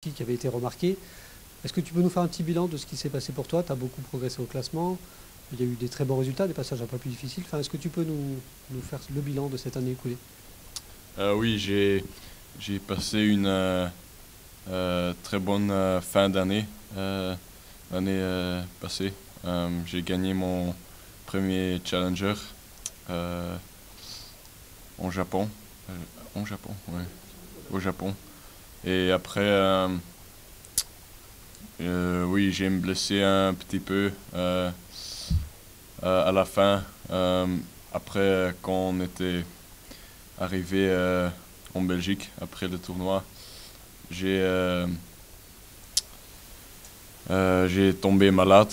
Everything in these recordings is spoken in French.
qui avait été remarqué. Est-ce que tu peux nous faire un petit bilan de ce qui s'est passé pour toi? Tu as beaucoup progressé au classement, il y a eu des très bons résultats, des passages un peu plus difficiles. Enfin, est-ce que tu peux nous faire le bilan de cette année écoulée? Oui, j'ai passé une très bonne fin d'année l'année passée. J'ai gagné mon premier Challenger euh, en Japon. En Japon, ouais, au Japon. Et après, oui, j'ai me blessé un petit peu à la fin. Après, quand on était arrivé en Belgique, après le tournoi, j'ai j'ai tombé malade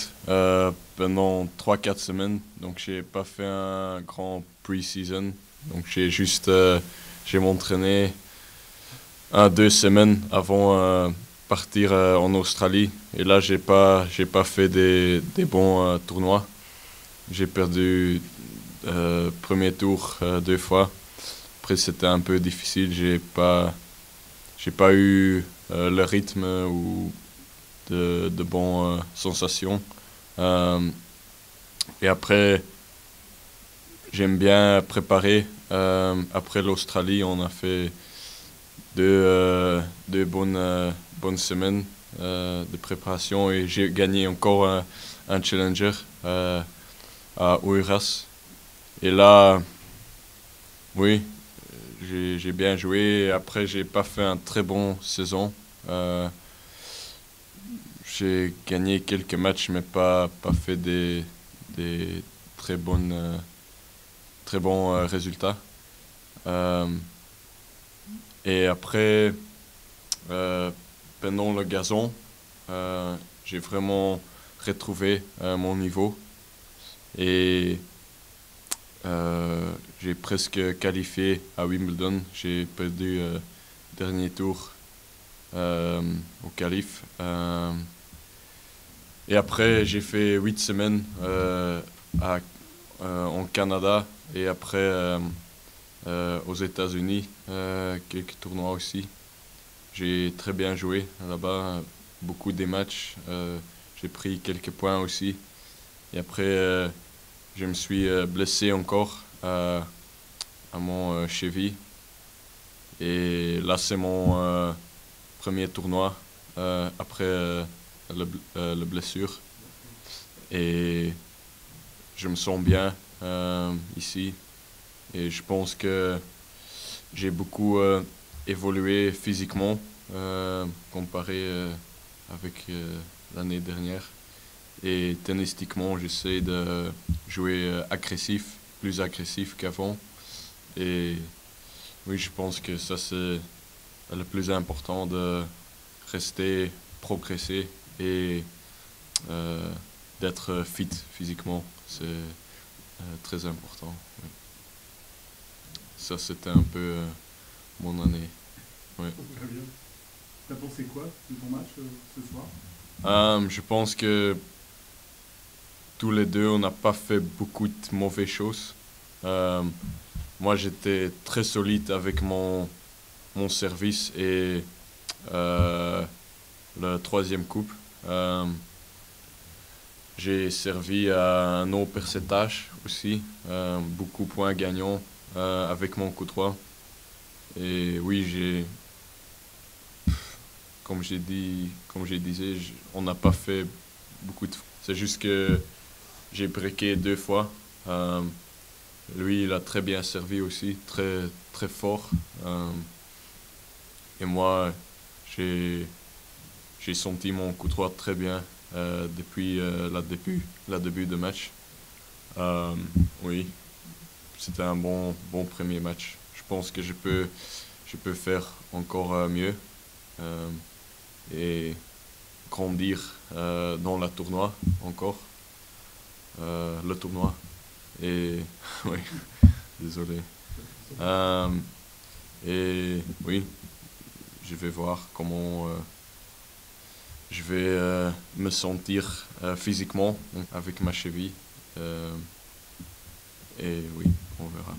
pendant 3 4 semaines. Donc, j'ai pas fait un grand pre-season. Donc, j'ai m'entraîné 2 semaines avant partir en Australie. Et là, j'ai pas fait des bons tournois. J'ai perdu premier tour 2 fois. Après, c'était un peu difficile. J'ai pas eu le rythme ou de bonnes sensations. Euh, et après, j'aime bien préparer. Après l'Australie, on a fait deux bonnes semaines de préparation et j'ai gagné encore un challenger à Oiras. Et là, oui, j'ai bien joué. Après, j'ai pas fait un très bon saison. Euh, j'ai gagné quelques matchs, mais pas fait des très bons résultats. Euh, et après, euh, pendant le gazon, j'ai vraiment retrouvé mon niveau et j'ai presque qualifié à Wimbledon. J'ai perdu dernier tour au qualif. Et après, j'ai fait 8 semaines à, en Canada et après aux États-Unis, quelques tournois aussi. J'ai très bien joué là-bas, beaucoup des matchs. J'ai pris quelques points aussi. Et après, je me suis blessé encore à mon cheville. Et là, c'est mon premier tournoi après la blessure. Et je me sens bien ici. Et je pense que j'ai beaucoup évolué physiquement comparé avec l'année dernière. Et tennistiquement, j'essaie de jouer plus agressif qu'avant. Et oui, je pense que ça c'est le plus important de rester progresser et euh, d'être fit physiquement. C'est très important. Oui. Ça c'était un peu mon année. Ouais. Très bien. T'as pensé quoi de ton match ce soir? Je pense que tous les deux, on n'a pas fait beaucoup de mauvaises choses. Euh, Moi, j'étais très solide avec mon service et euh, le troisième couple. Euh, j'ai servi à un haut percentage aussi, beaucoup de points gagnants avec mon coup droit. Et oui, comme j'ai disais, on n'a pas fait beaucoup de. C'est juste que j'ai breaké 2 fois. Euh, Lui, il a très bien servi aussi, très très fort. Et moi, j'ai j'ai senti mon coup droit très bien depuis la début de match. Euh, oui, c'était un bon premier match. Je pense que je peux faire encore mieux euh, et grandir dans la tournoi encore. Le tournoi. Et oui, désolé. Euh, et oui, je vais voir comment je vais me sentir physiquement avec ma cheville. Euh, et oui, on verra.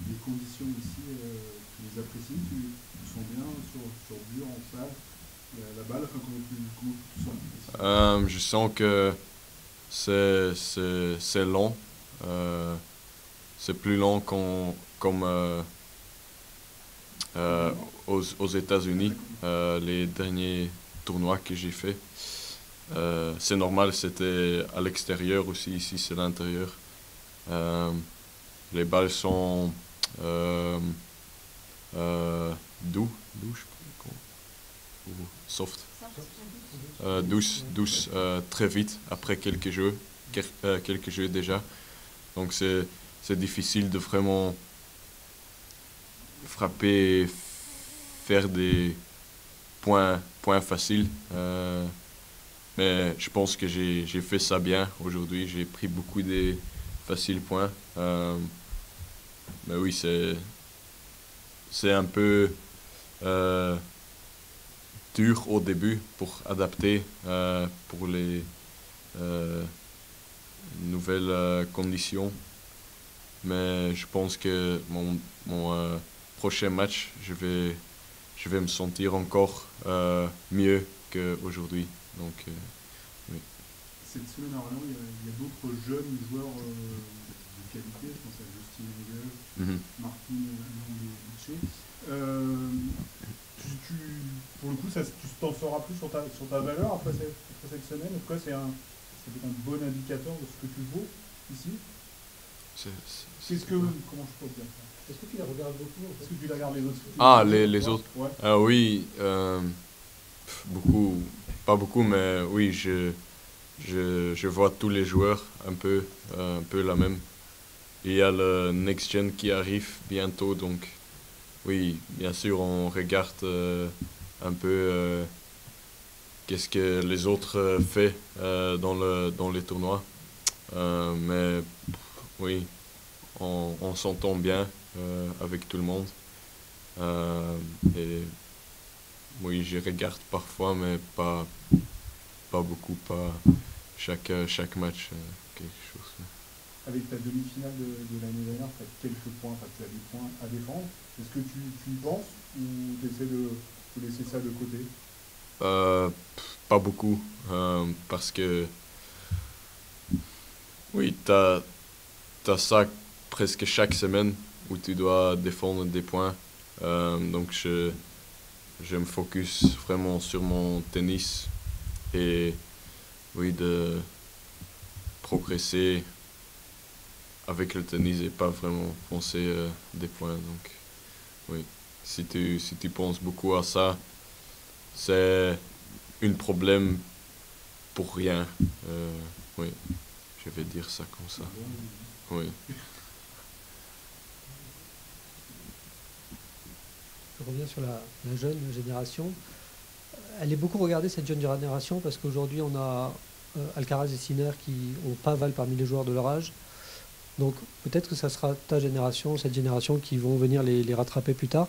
Les conditions ici, tu les apprécies? Tu te sens bien sur dur, en salle? la balle, enfin, comment tu te sens? Je sens que c'est long. C'est plus long comme aux États-Unis, les derniers tournois que j'ai fait. C'est normal, c'était à l'extérieur aussi, ici c'est l'intérieur. Les balles sont doux, je crois, ou soft. Douce très vite après quelques jeux déjà. Donc c'est difficile de vraiment frapper, faire des points faciles. Mais je pense que j'ai fait ça bien aujourd'hui. J'ai pris beaucoup de faciles points. Mais oui, c'est un peu dur au début pour adapter pour les nouvelles conditions. Mais je pense que mon prochain match, je vais me sentir encore mieux qu'aujourd'hui. Donc, oui. Cette semaine à Orléans, il y a d'autres jeunes joueurs de qualité. Je pense à Justin Engel, Martin Lambeche. Pour le coup, tu t'en sauras plus sur ta valeur après cette semaine. En tout cas, ça peut être un bon indicateur de ce que tu vaux ici. Comment je peux dire ça? Est-ce que tu les regardes beaucoup en fait? Est-ce que tu les regardes les autres? Ah, les autres? Ouais. Oui, beaucoup, pas beaucoup, mais oui, je vois tous les joueurs un peu la même. Il y a le Next Gen qui arrive bientôt, donc oui, bien sûr, on regarde un peu qu'est-ce que les autres font dans les tournois. Mais oui, on s'entend bien avec tout le monde. Et oui, je regarde parfois, mais pas beaucoup, pas chaque match, quelque chose. Avec ta demi-finale de l'année dernière, tu as quelques points, enfin, tu as des points à défendre. Est-ce que tu y penses ou tu essaies de laisser ça de côté? Pas beaucoup, parce que oui, t'as ça presque chaque semaine où tu dois défendre des points. Donc je me focus vraiment sur mon tennis et oui, de progresser avec le tennis et pas vraiment penser des points. Donc oui, si tu penses beaucoup à ça, c'est un problème pour rien. Oui, je vais dire ça comme ça. Oui. Je reviens sur la jeune génération. Elle est beaucoup regardée, cette jeune génération, parce qu'aujourd'hui, on a Alcaraz et Sinner qui ont pas Val parmi les joueurs de leur âge. Donc peut-être que ça sera ta génération, cette génération, qui vont venir les rattraper plus tard.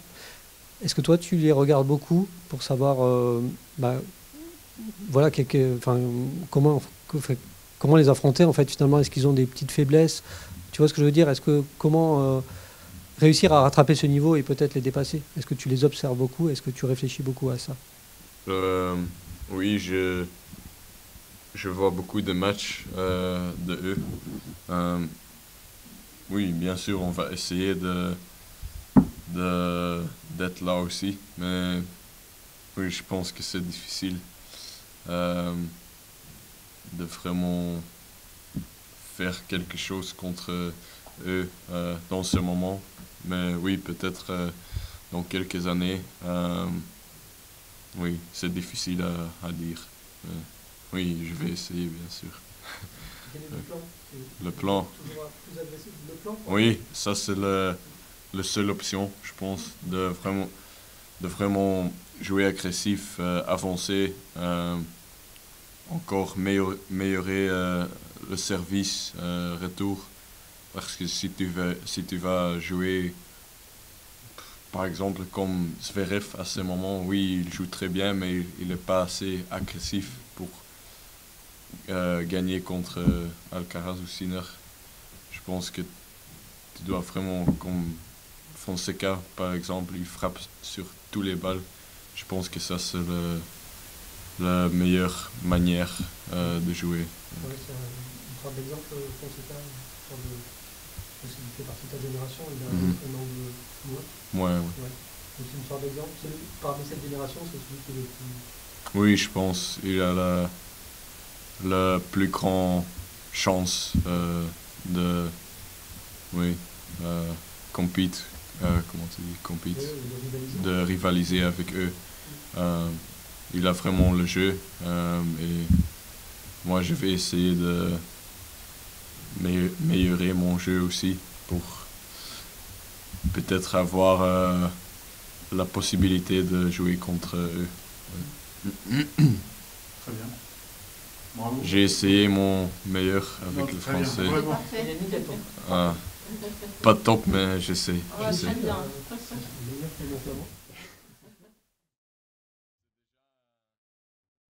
Est-ce que toi, tu les regardes beaucoup pour savoir voilà, comment les affronter, en fait, finalement? Est-ce qu'ils ont des petites faiblesses? Tu vois ce que je veux dire? Comment réussir à rattraper ce niveau et peut-être les dépasser? Est-ce que tu les observes beaucoup? Est-ce que tu réfléchis beaucoup à ça? Oui, je vois beaucoup de matchs de eux. Oui, bien sûr, on va essayer d'être là aussi, mais oui, je pense que c'est difficile de vraiment faire quelque chose contre eux dans ce moment. Mais oui, peut-être dans quelques années. Oui, c'est difficile à dire. Oui, je vais essayer, bien sûr. Quel est le plan? Le plan? Toujours plus agressif, le plan? Oui, ça c'est la seule option, je pense, de vraiment jouer agressif, avancer, encore améliorer le service, retour. Parce que si tu vas jouer, par exemple, comme Zverev à ce moment, oui, il joue très bien, mais il n'est pas assez agressif pour gagner contre Alcaraz ou Sinner. Je pense que tu dois vraiment, comme Fonseca, par exemple, il frappe sur tous les balles. Je pense que ça, c'est la meilleure manière de jouer. Ouais, c'est une sorte d'exemple, Fonseca, une sorte de... Parce qu'il fait partie de ta génération, il a un angle moins. Ouais. Ouais. Donc c'est une sorte d'exemple. Parmi cette génération, c'est celui qui est le plus... Oui, je pense il a la plus grande chance de compete, comment tu dis, compete, de rivaliser avec eux. Il a vraiment le jeu et moi je vais essayer de améliorer mon jeu aussi pour peut-être avoir la possibilité de jouer contre eux. Très bien. Bravo. J'ai essayé mon meilleur avec le Très bien, français. vraiment. Pas top, mais j'essaie. Ouais, j'essaie. très bien. Le meilleur qui est mon flamand.